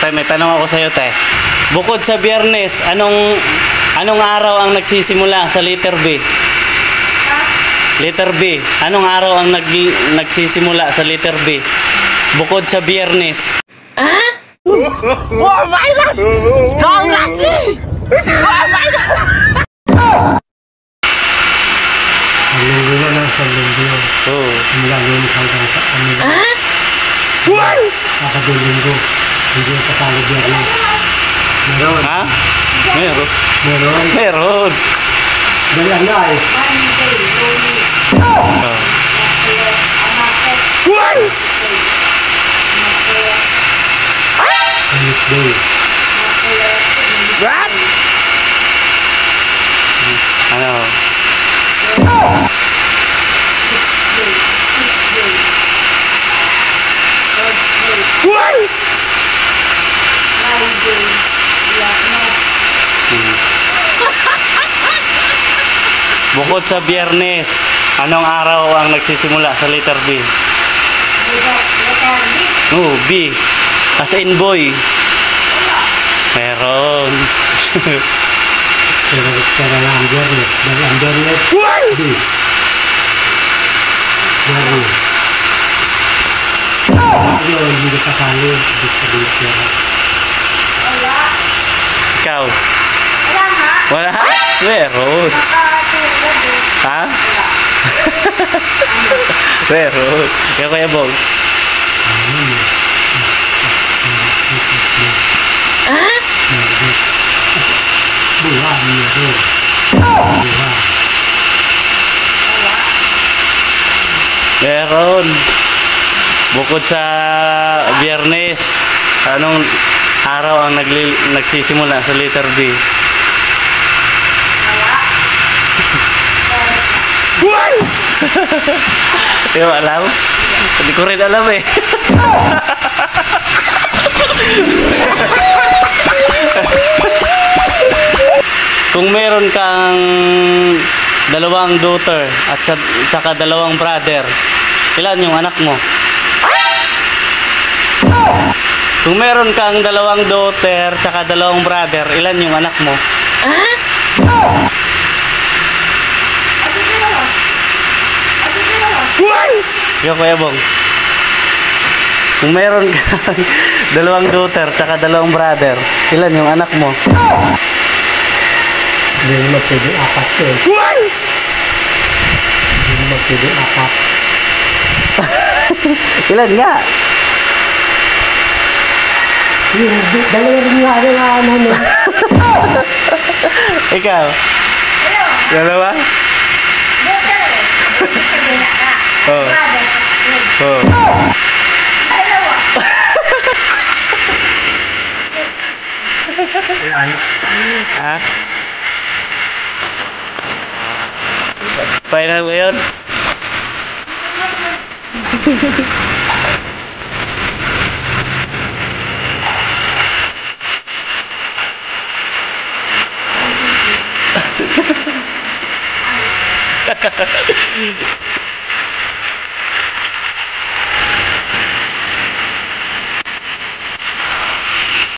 Tay, may tanong ako sa'yo, tay. Bukod sa Biyernes, anong araw ang nagsisimula sa letter B? Letter B. Anong araw ang nagsisimula sa letter B? Bukod sa Biyernes. Oh my God! Songlasi! Oh my God! Ang linggo na lang sa linggo. Oo. Mula lunes hanggang sa ano. Sabado linggo. Hindi yung kasali Biyernes. Meron. Ha? Meron. Meron. Meron. Dali ang ay. Oh. Wednesday. What? Ano? Bukod sa Biyernes, anong araw ang nagsisimula sa letter B? Oh, B. As in boy. Meron. Pero na ang Biyernes. Dali ang Biyernes. B. Biyernes. Ayun, hindi kasali. Hindi kasali. Ikaw? Wala nga. Wala? Meron. Ha? Meron. Kaya Kuya Bong? Buha niya. Buha. Meron. Bukod sa Biyernes, anong araw ang nagsisimula sa letter B? Di mo alam? Hindi ko rin alam eh. Kung meron kang dalawang daughter at saka dalawang brother, ilan yung anak mo? Kung meron kang dalawang daughter saka dalawang brother, ilan yung anak mo? Yo, Kuya Bong. Kung meron kang dalawang daughter saka dalawang brother, ilan yung anak mo? Hindi naman pwede apat ko eh. Hindi naman pwede apat. Ilan nga? Dalawa rin nga ano mo. Ikaw? Dalawa? Oh. Oh. Ha? Final mo yun?